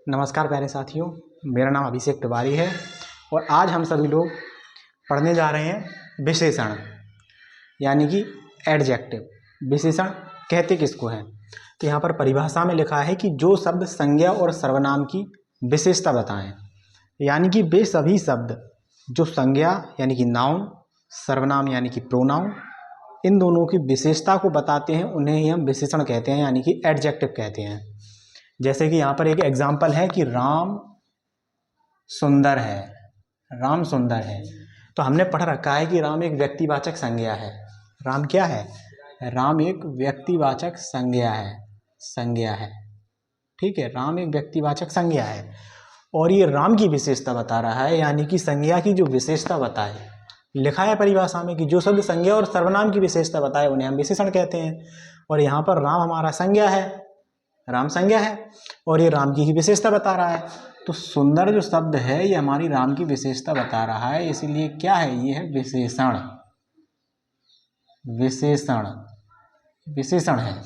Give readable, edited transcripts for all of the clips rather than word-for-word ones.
नमस्कार प्यारे साथियों, मेरा नाम अभिषेक तिवारी है और आज हम सभी लोग पढ़ने जा रहे हैं विशेषण यानी कि एडजेक्टिव। विशेषण कहते किसको हैं? तो यहाँ पर परिभाषा में लिखा है कि जो शब्द संज्ञा और सर्वनाम की विशेषता बताएं, यानी कि वे सभी शब्द जो संज्ञा यानी कि नाउन, सर्वनाम यानी कि प्रोनाउन, इन दोनों की विशेषता को बताते हैं, उन्हें ही हम विशेषण कहते हैं यानी कि एडजेक्टिव कहते हैं। जैसे कि यहाँ पर एक एग्जाम्पल है कि राम सुंदर है। राम सुंदर है तो हमने पढ़ रखा है कि राम एक व्यक्तिवाचक संज्ञा है। राम क्या है? राम एक व्यक्तिवाचक संज्ञा है। ठीक है, राम एक व्यक्तिवाचक संज्ञा है और ये राम की विशेषता बता रहा है, यानी कि संज्ञा की जो विशेषता बताए। लिखा है परिभाषा में कि जो शब्द संज्ञा और सर्वनाम की विशेषता बताए उन्हें हम विशेषण कहते हैं। और यहाँ पर राम हमारा संज्ञा है, राम संज्ञा है और ये राम की ही विशेषता बता रहा है। तो सुंदर जो शब्द है ये हमारी राम की विशेषता बता रहा है, इसीलिए क्या है? ये है विशेषण। विशेषण है।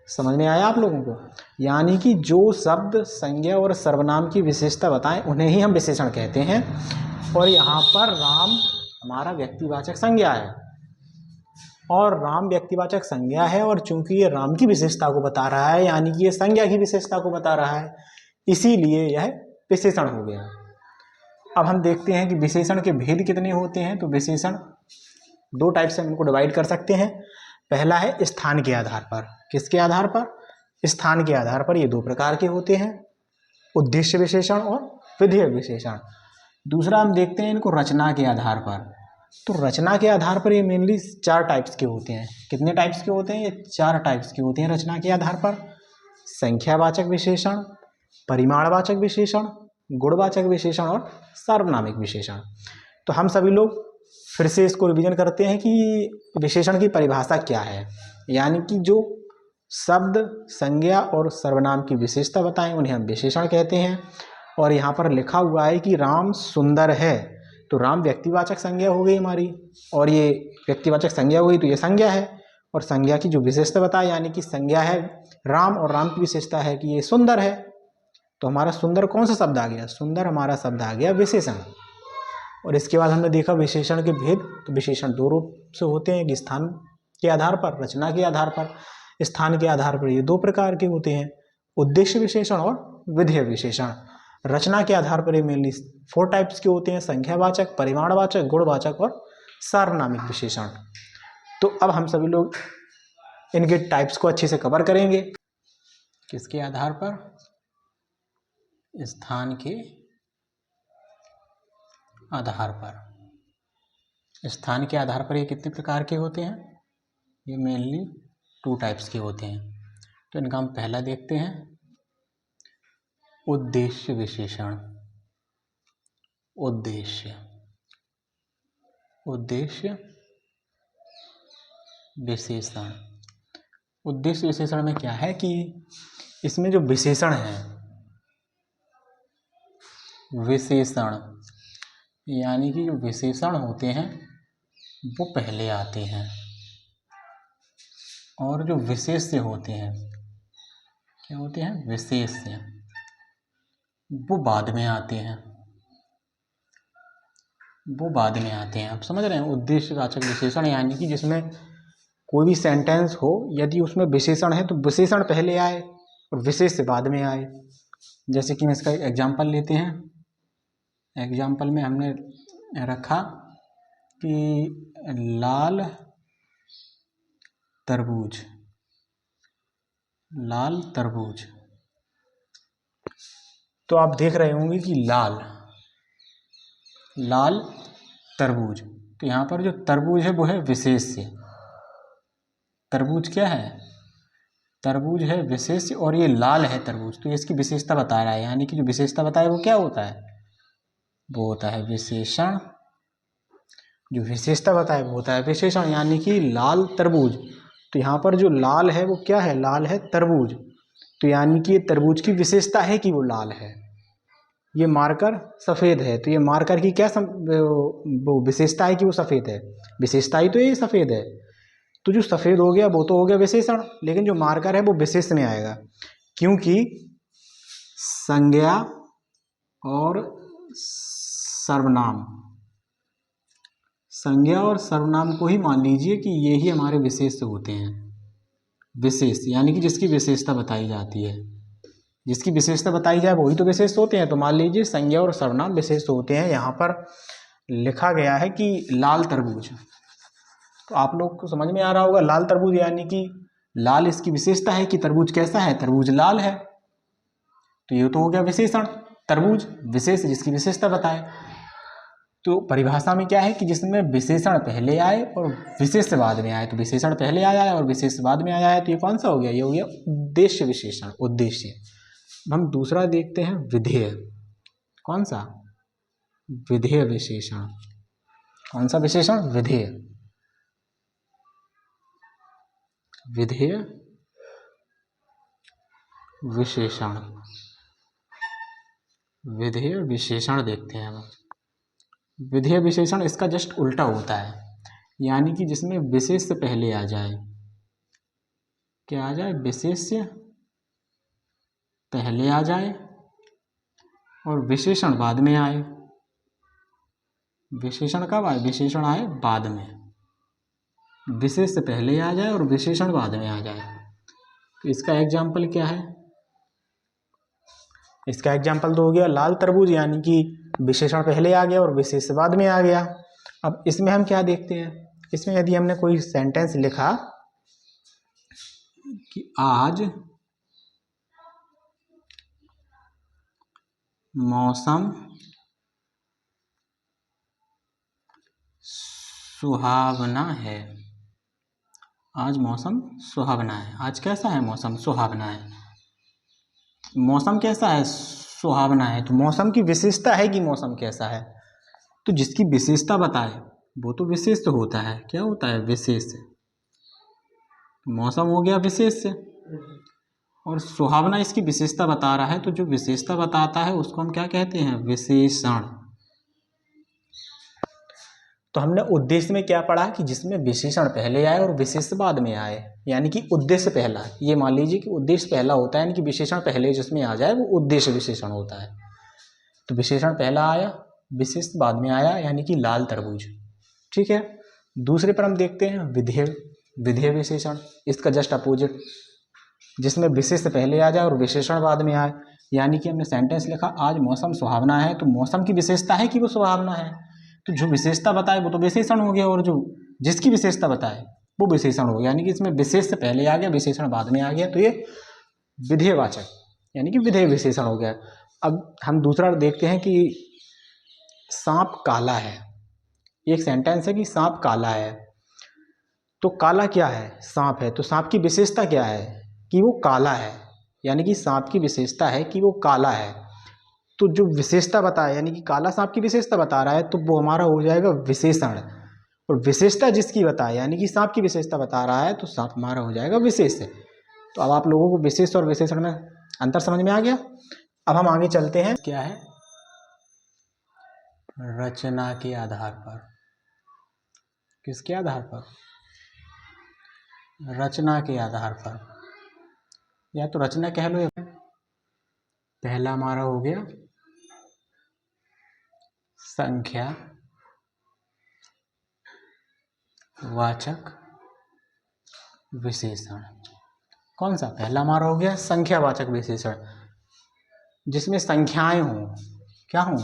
समझ में आया आप लोगों को? यानी कि जो शब्द संज्ञा और सर्वनाम की विशेषता बताएं उन्हें ही हम विशेषण कहते हैं। और यहाँ पर राम हमारा व्यक्तिवाचक संज्ञा है और राम व्यक्तिवाचक संज्ञा है, और चूंकि ये राम की विशेषता को बता रहा है यानी कि ये संज्ञा की विशेषता को बता रहा है, इसीलिए यह विशेषण हो गया। अब हम देखते हैं कि विशेषण के भेद कितने होते हैं। तो विशेषण दो टाइप से हम इनको डिवाइड कर सकते हैं। पहला है स्थान के आधार पर। किसके आधार पर? स्थान के आधार पर। ये दो प्रकार के होते हैं, उद्देश्य विशेषण और विधेय विशेषण। दूसरा हम देखते हैं इनको रचना के आधार पर। तो रचना के आधार पर ये मेनली 4 टाइप्स के होते हैं। कितने टाइप्स के होते हैं? ये 4 टाइप्स के होते हैं रचना के आधार पर। संख्यावाचक विशेषण, परिमाणवाचक विशेषण, गुणवाचक विशेषण और सार्वनामिक विशेषण। तो हम सभी लोग फिर से इसको रिवीजन करते हैं कि विशेषण की परिभाषा क्या है। यानी कि जो शब्द संज्ञा और सर्वनाम की विशेषता बताएं उन्हें हम विशेषण कहते हैं। और यहाँ पर लिखा हुआ है कि राम सुंदर है, तो राम व्यक्तिवाचक संज्ञा हो गई हमारी, और ये व्यक्तिवाचक संज्ञा हो गई तो ये संज्ञा है। और संज्ञा की जो विशेषता बताए यानी कि संज्ञा है राम और राम की विशेषता है कि ये सुंदर है। तो हमारा सुंदर कौन सा शब्द आ गया? सुंदर हमारा शब्द आ गया विशेषण। और इसके बाद हमने देखा विशेषण के भेद। तो विशेषण दो रूप से होते हैं, कि स्थान के आधार पर, रचना के आधार पर। स्थान के आधार पर ये 2 प्रकार के होते हैं, उद्देश्य विशेषण और विधेय विशेषण। रचना के आधार पर ये मेनली 4 टाइप्स के होते हैं, संख्यावाचक, परिमाणवाचक, गुणवाचक और सार्वनामिक विशेषण। तो अब हम सभी लोग इनके टाइप्स को अच्छे से कवर करेंगे। किसके आधार पर? स्थान के आधार पर। स्थान के आधार पर ये कितने प्रकार के होते हैं? ये मेनली 2 टाइप्स के होते हैं। तो इनका हम पहला देखते हैं, उद्देश्य विशेषण। उद्देश्य विशेषण। उद्देश्य विशेषण में क्या है कि इसमें जो विशेषण है, विशेषण यानी कि जो विशेषण होते हैं वो पहले आते हैं और जो विशेष्य होते हैं, क्या होते हैं? विशेष्य, वो बाद में आते हैं। आप समझ रहे हैं? उद्देश्यवाचक विशेषण यानी कि जिसमें कोई भी सेंटेंस हो, यदि उसमें विशेषण है तो विशेषण पहले आए और विशेष्य बाद में आए। जैसे कि हम इसका एग्जाम्पल लेते हैं। एग्जाम्पल में हमने रखा कि लाल तरबूज। तो आप देख रहे होंगे कि लाल तरबूज। तो यहाँ पर जो तरबूज है वो है विशेष्य। तरबूज क्या है? तरबूज है विशेष्य और ये लाल है तरबूज, तो इसकी विशेषता बता रहा है। यानी कि जो विशेषता बताए वो क्या होता है? वो होता है विशेषण। जो विशेषता बताए वो होता है विशेषण। यानी कि लाल तरबूज, तो यहाँ पर जो लाल है वो क्या है? लाल है तरबूज। तो यानी कि ये तरबूज की विशेषता है कि वो लाल है। ये मार्कर सफ़ेद है, तो ये मार्कर की क्या वो विशेषता है कि वो सफ़ेद है। विशेषता ही तो ये सफ़ेद है। तो जो सफ़ेद हो गया वो तो हो गया विशेषण, लेकिन जो मार्कर है वो विशेष में आएगा, क्योंकि संज्ञा और सर्वनाम, संज्ञा और सर्वनाम को ही मान लीजिए कि ये ही हमारे विशेष होते हैं। विशेष यानी कि जिसकी विशेषता बताई जाती है, जिसकी विशेषता बताई जाए वही तो विशेष होते हैं। तो मान लीजिए संज्ञा और सर्वनाम विशेष होते हैं। यहाँ पर लिखा गया है कि लाल तरबूज, तो आप लोग को समझ में आ रहा होगा लाल तरबूज यानी कि लाल इसकी विशेषता है कि तरबूज कैसा है, तरबूज लाल है। तो ये तो हो गया विशेषण, तरबूज विशेष जिसकी विशेषता बताए। तो परिभाषा में क्या है कि जिसमें विशेषण पहले आए और विशेष बाद में आए, तो विशेषण पहले आया है और विशेष बाद में आया है, तो ये कौन सा हो गया, ये हो गया उद्देश्य विशेषण, उद्देश्य। हम दूसरा देखते हैं विधेय। कौन सा, विधेय विशेषण। कौन सा विशेषण, विधेय, विधेय विशेषण। विधेय विशेषण देखते हैं हम। विधेय विशेषण इसका जस्ट उल्टा होता है, यानी कि जिसमें विशेष से पहले आ जाए, क्या आ जाए, विशेष से पहले आ जाए और विशेषण बाद में आए। विशेषण कब आए, विशेषण आए बाद में, विशेष से पहले आ जाए और विशेषण बाद में आ जाए। तो इसका एग्जाम्पल क्या है, इसका एग्जाम्पल तो हो गया लाल तरबूज, यानी कि विशेषण पहले आ गया और विशेष बाद में आ गया। अब इसमें हम क्या देखते हैं, इसमें यदि हमने कोई सेंटेंस लिखा कि आज मौसम सुहावना है, आज मौसम सुहावना है, आज कैसा है मौसम, सुहावना है। मौसम कैसा है, सुहावना है, तो मौसम की विशेषता है कि मौसम कैसा है, तो जिसकी विशेषता बताए वो तो विशेष तो होता है, क्या होता है, विशेष। मौसम हो गया विशेष से, और सुहावना इसकी विशेषता बता रहा है, तो जो विशेषता बताता है उसको हम क्या कहते हैं, विशेषण। तो हमने उद्देश्य में क्या पढ़ा कि जिसमें विशेषण पहले आए और विशेष बाद में आए, यानी कि उद्देश्य पहला, ये मान लीजिए कि उद्देश्य पहला होता है, यानी कि विशेषण पहले जिसमें आ जाए वो उद्देश्य विशेषण होता है। तो विशेषण पहला आया, विशेष बाद में आया, यानी कि लाल तरबूज, ठीक है। दूसरे पर हम देखते हैं विधेय, विधेय विशेषण, इसका जस्ट अपोजिट, जिसमें विशेष से पहले आ जाए और विशेषण बाद में आए। यानी कि हमने सेंटेंस लिखा आज मौसम सुहावना है, तो मौसम की विशेषता है कि वो सुहावना है, तो जो विशेषता बताए वो तो विशेषण हो गया, और जो जिसकी विशेषता बताए वो विशेषण हो गया, यानी कि इसमें विशेष से पहले आ गया, विशेषण बाद में आ गया, तो ये विधेयवाचक यानी कि विधेय विशेषण हो गया। अब हम दूसरा देखते हैं कि सांप काला है, एक सेंटेंस है कि सांप काला है, तो काला क्या है, सांप है, तो सांप की विशेषता क्या है कि वो काला है, यानी कि सांप की विशेषता है कि वो काला है। तो जो विशेषता बताया, यानी कि काला सांप की विशेषता बता रहा है, तो वो हमारा हो जाएगा विशेषण, और विशेषता जिसकी बताए, यानी कि सांप की विशेषता बता रहा है, तो सांप हमारा हो जाएगा विशेष। तो अब आप लोगों को विशेष और विशेषण में अंतर समझ में आ गया। अब हम आगे चलते हैं, क्या है, रचना के आधार पर। किसके आधार पर, रचना के आधार पर, या तो रचना कह लो। पहला हमारा हो गया संख्या वाचक विशेषण। कौन सा, पहला हमारा हो गया संख्यावाचक विशेषण, जिसमें संख्याएं हों, क्या हों,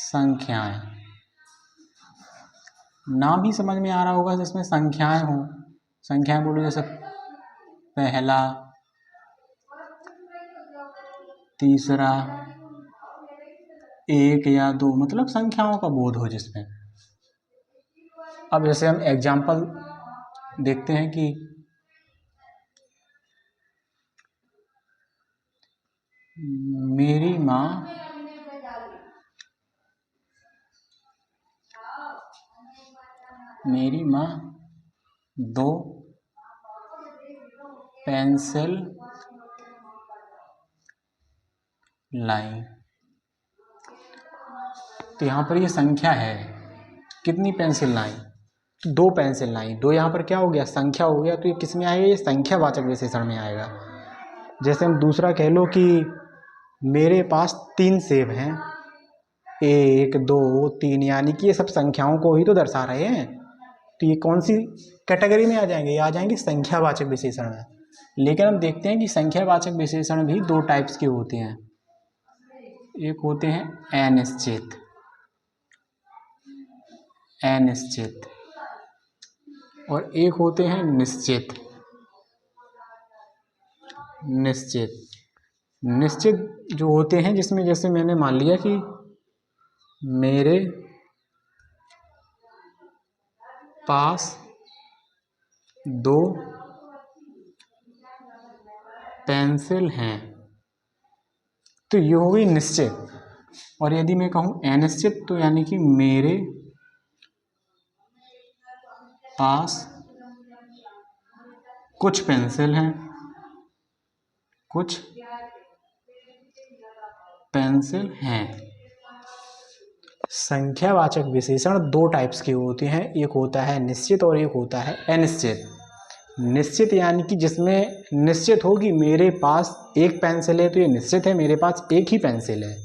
संख्याएं। नाम ही समझ में आ रहा होगा, जिसमें संख्याएं हों, संख्याएं बोलो, जैसे पहला, तीसरा, एक या दो, मतलब संख्याओं का बोध हो जिसमें। अब जैसे हम एग्जाम्पल देखते हैं कि मेरी माँ दो पेंसिल लाई, तो यहाँ पर ये संख्या है, कितनी पेंसिल लाई, तो दो पेंसिल लाई, दो यहाँ पर क्या हो गया, संख्या हो गया, तो ये किस में आएगा, ये संख्यावाचक विशेषण में आएगा। जैसे हम दूसरा कह लो कि मेरे पास 3 सेब हैं, 1 2 3, यानी कि ये सब संख्याओं को ही तो दर्शा रहे हैं। तो ये कौन सी कैटेगरी में आ जाएंगे? ये आ जाएंगे संख्यावाचक विशेषण में। लेकिन हम देखते हैं कि संख्यावाचक विशेषण भी 2 टाइप्स के होते हैं। एक होते हैं अनिश्चित, अनिश्चित, और एक होते हैं निश्चित, निश्चित। निश्चित जो होते हैं जिसमें जैसे मैंने मान लिया कि मेरे पास 2 पेंसिल हैं, तो ये हो गई निश्चित। और यदि मैं कहूँ अनिश्चित, तो यानी कि मेरे पास कुछ पेंसिल हैं, कुछ पेंसिल हैं। संख्यावाचक विशेषण 2 टाइप्स के होते हैं, एक होता है निश्चित और एक होता है अनिश्चित। निश्चित यानी कि जिसमें निश्चित हो कि मेरे पास 1 पेंसिल है, तो ये निश्चित है मेरे पास 1 ही पेंसिल है।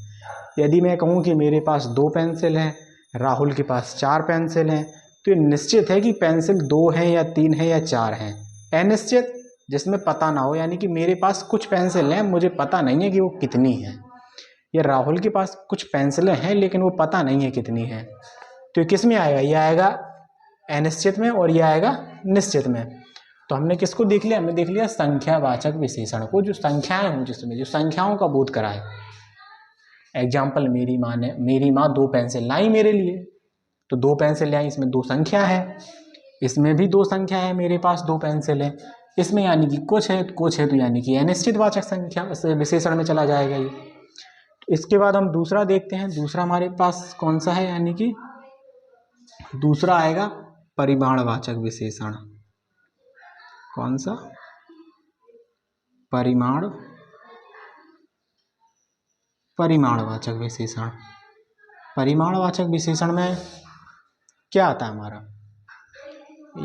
यदि मैं कहूँ कि मेरे पास 2 पेंसिल हैं, राहुल के पास 4 पेंसिल हैं, तो ये निश्चित है कि पेंसिल 2 हैं या 3 हैं या 4 हैं। अनिश्चित जिसमें पता ना हो, यानी कि मेरे पास कुछ पेंसिल हैं, मुझे पता नहीं है कि वो कितनी है, या राहुल के पास कुछ पेंसिलें हैं लेकिन वो पता नहीं है कितनी है। तो किस में आएगा? ये आएगा अनिश्चित में और ये आएगा निश्चित में। तो हमने किसको देख लिया? हमने देख लिया संख्यावाचक विशेषण को, जो संख्याएं हों, जिसमें जो संख्याओं का बोध कराए। एग्जाम्पल, मेरी माँ 2 पेंसिल लाई मेरे लिए, तो 2 पेंसिल लाई, इसमें 2 संख्या है, इसमें भी 2 संख्या है, मेरे पास 2 पेंसिल है, इसमें यानी कि कुछ है, कुछ है, तो यानी कि अनिश्चितवाचक संख्या विशेषण में चला जाएगा ये। तो इसके बाद हम दूसरा देखते हैं। दूसरा हमारे पास कौन सा है? यानी कि दूसरा आएगा परिमाणवाचक विशेषण। कौन सा? परिमाणवाचक विशेषण। परिमाणवाचक विशेषण में क्या आता है हमारा?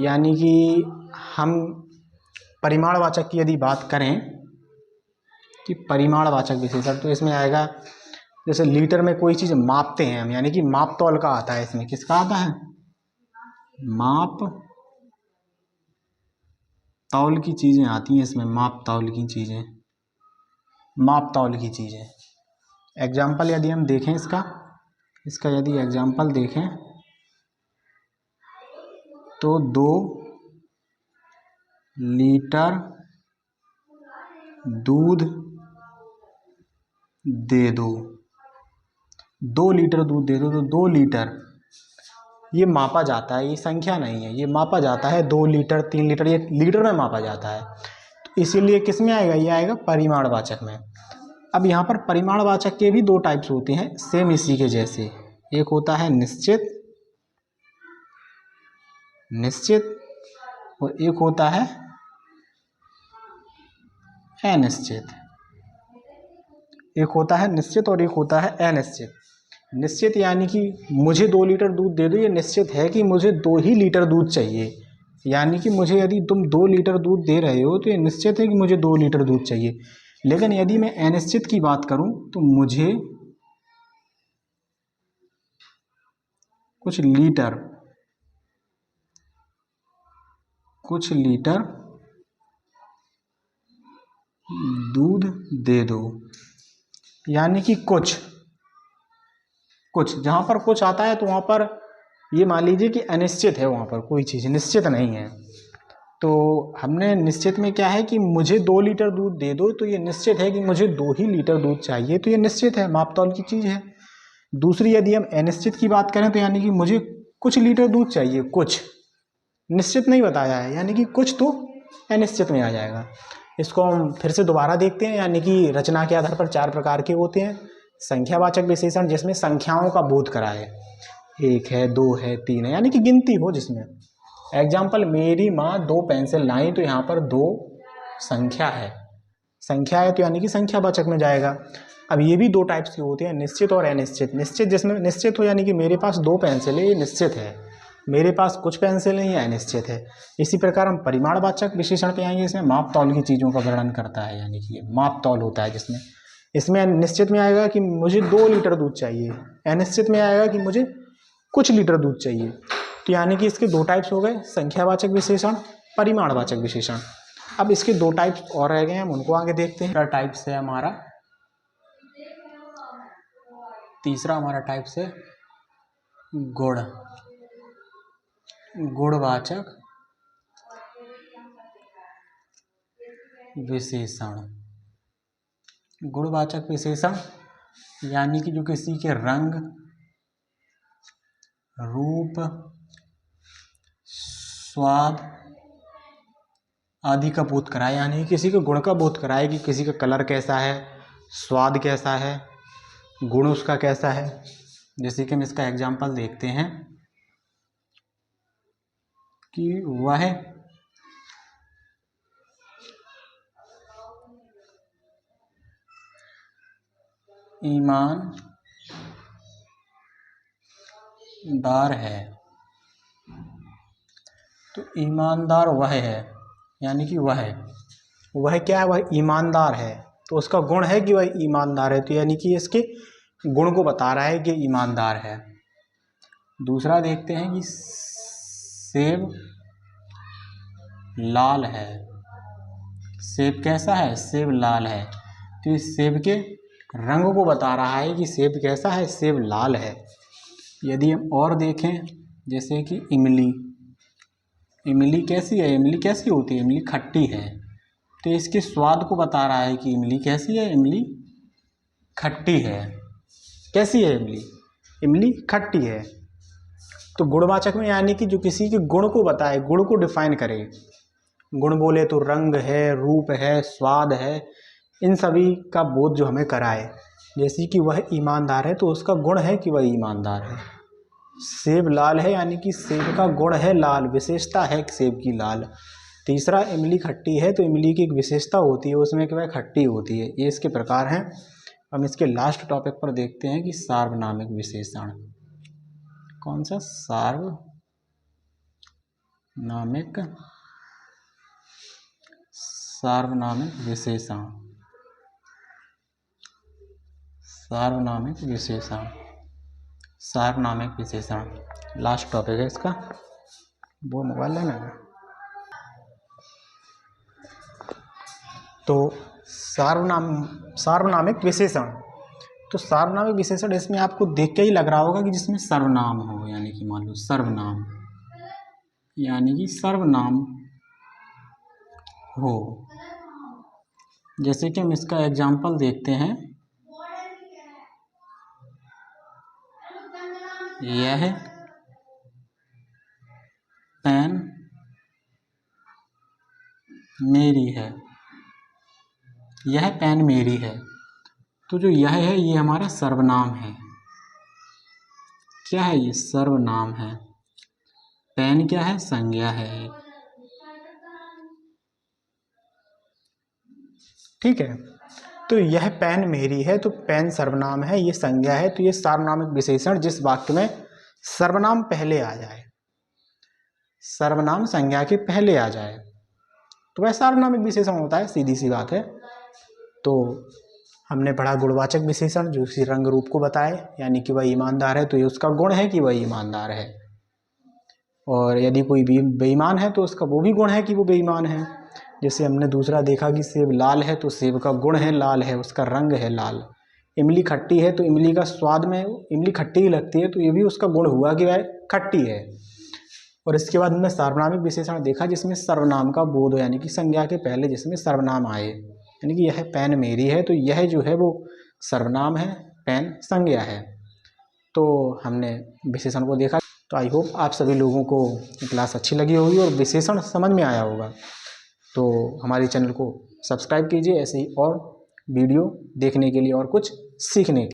यानी कि हम परिमाणवाचक की यदि बात करें कि परिमाणवाचक विशेषण, तो इसमें आएगा जैसे लीटर में कोई चीज़ मापते हैं हम, यानी कि माप तौल का आता है। इसमें किसका आता है? माप तौल की चीज़ें आती हैं इसमें, माप तौल की चीज़ें, माप तौल की चीज़ें। एग्जाम्पल यदि हम देखें इसका यदि एग्जाम्पल देखें तो 2 लीटर दूध दे दो, 2 लीटर दूध दे दो, तो 2 लीटर ये मापा जाता है, ये संख्या नहीं है, ये मापा जाता है। 2 लीटर 3 लीटर ये लीटर में मापा जाता है, तो इसीलिए किस में आएगा? ये आएगा परिमाणवाचक में। अब यहाँ पर परिमाणवाचक के भी 2 टाइप्स होते हैं, सेम इसी के जैसे। एक होता है निश्चित, निश्चित, और एक होता है अनिश्चित। एक होता है निश्चित और एक होता है अनिश्चित। निश्चित यानी कि मुझे 2 लीटर दूध दे दो, ये निश्चित है कि मुझे 2 ही लीटर दूध चाहिए, यानी कि मुझे यदि तुम 2 लीटर दूध दे रहे हो तो ये निश्चित है कि मुझे 2 लीटर दूध चाहिए। लेकिन यदि मैं अनिश्चित की बात करूं तो मुझे कुछ लीटर दूध दे दो, यानी कि कुछ जहां पर कुछ आता है तो वहां पर ये मान लीजिए कि अनिश्चित है, वहां पर कोई चीज़ निश्चित नहीं है। तो हमने निश्चित में क्या है कि मुझे 2 लीटर दूध दे दो, तो ये निश्चित है कि मुझे 2 ही लीटर दूध चाहिए, तो ये निश्चित है, माप तौल की चीज़ है। दूसरी यदि हम अनिश्चित की बात करें तो यानी कि मुझे कुछ लीटर दूध चाहिए, कुछ निश्चित नहीं बताया है, यानी कि कुछ तो अनिश्चित में आ जाएगा। इसको हम फिर से दोबारा देखते हैं, यानी कि रचना के आधार पर 4 प्रकार के होते हैं संख्यावाचक विशेषण, जिसमें संख्याओं का बोध कराए। 1 है, 2 है, 3 है, यानी कि गिनती हो जिसमें। एग्जाम्पल, मेरी माँ 2 पेंसिल लाई, तो यहाँ पर 2 संख्या है, संख्या है तो यानी कि संख्यावाचक में जाएगा। अब ये भी 2 टाइप्स के होते हैं, निश्चित और अनिश्चित। निश्चित जिसमें निश्चित हो यानी कि मेरे पास 2 पेंसिल है, ये निश्चित है, मेरे पास कुछ पेंसिल हैं, यह अनिश्चित है। इसी प्रकार हम परिमाणवाचक विशेषण पे आएंगे। इसमें माप तौल की चीज़ों का वर्णन करता है, यानी कि माप तौल होता है जिसमें। इसमें निश्चित में आएगा कि मुझे 2 लीटर दूध चाहिए, अनिश्चित में आएगा कि मुझे कुछ लीटर दूध चाहिए। तो यानी कि इसके 2 टाइप्स हो गए, संख्यावाचक विशेषण, परिमाणवाचक विशेषण। अब इसके 2 टाइप्स और रह गए हैं, हम उनको आगे देखते हैं। टाइप्स है हमारा, तीसरा हमारा टाइप्स है गुणवाचक विशेषण। गुणवाचक विशेषण यानी कि जो किसी के रंग, रूप, स्वाद आदि का बोध कराए, यानी किसी के गुण का बोध कराए कि किसी का कलर कैसा है, स्वाद कैसा है, गुण उसका कैसा है। जैसे कि हम इसका एग्जाम्पल देखते हैं कि वह ईमानदार है। तो ईमानदार वह है, यानी कि वह क्या है, वह ईमानदार है। तो उसका गुण है कि वह ईमानदार है, तो यानी कि इसके गुण को बता रहा है कि ईमानदार है। दूसरा देखते हैं कि सेब लाल है। सेब कैसा है, सेब लाल है। तो इस सेब के रंग को बता रहा है कि सेब कैसा है, सेब लाल है। यदि हम और देखें, जैसे कि इमली कैसी है, इमली कैसी होती है, इमली खट्टी है। तो इसके स्वाद को बता रहा है कि इमली कैसी है, इमली खट्टी है। कैसी है इमली, इमली खट्टी है। तो गुणवाचक में यानी कि जो किसी के गुण को बताए, गुण को डिफाइन करे। गुण बोले तो रंग है, रूप है, स्वाद है, इन सभी का बोध जो हमें कराए। जैसे कि वह ईमानदार है, तो उसका गुण है कि वह ईमानदार है। सेब लाल है, यानी कि सेब का गुण है लाल, विशेषता है सेब की लाल। तीसरा, इमली खट्टी है, तो इमली की एक विशेषता होती है उसमें कि वह खट्टी होती है। ये इसके प्रकार हैं। हम इसके लास्ट टॉपिक पर देखते हैं कि सार्वनामिक विशेषण। कौन सा, सार्वनामिक विशेषण। सार्वनामिक विशेषण लास्ट टॉपिक है इसका। वो मोबाइल लेना है। तो सार्वनामिक विशेषण। तो सार्वनामिक विशेषण इसमें आपको देख के ही लग रहा होगा कि जिसमें सर्वनाम हो, यानी कि मान लो सर्वनाम, यानी कि सर्वनाम हो। जैसे कि हम इसका एग्जाम्पल देखते हैं, यह पेन मेरी है, यह पेन मेरी है। तो जो यह है ये हमारा सर्वनाम है। क्या है ये, सर्वनाम है। पेन क्या है, संज्ञा है। ठीक है, तो यह पेन मेरी है, तो पेन सर्वनाम है, ये संज्ञा है। तो ये सार्वनामिक विशेषण जिस वाक्य में सर्वनाम पहले आ जाए, सर्वनाम संज्ञा के पहले आ जाए, तो वह सार्वनामिक विशेषण होता है। सीधी सी बात है। तो हमने पढ़ा गुणवाचक विशेषण, जो किसी रंग रूप को बताए, यानी कि वह ईमानदार है, तो ये उसका गुण है कि वह ईमानदार है। और यदि कोई बेईमान है तो उसका वो भी गुण है कि वो बेईमान है। जैसे हमने दूसरा देखा कि सेब लाल है, तो सेब का गुण है लाल है, उसका रंग है लाल। इमली खट्टी है, तो इमली का स्वाद में इमली खट्टी ही लगती है, तो ये भी उसका गुण हुआ कि वह खट्टी है। और इसके बाद हमने सार्वनामिक विशेषण देखा जिसमें सर्वनाम का बोध हो, यानी कि संज्ञा के पहले जिसमें सर्वनाम आए, यानी कि यह पेन मेरी है, तो यह जो है वो सर्वनाम है, पेन संज्ञा है। तो हमने विशेषण को देखा। तो आई होप आप सभी लोगों को क्लास अच्छी लगी होगी और विशेषण समझ में आया होगा। तो हमारे चैनल को सब्सक्राइब कीजिए ऐसे ही और वीडियो देखने के लिए और कुछ सीखने के लिए।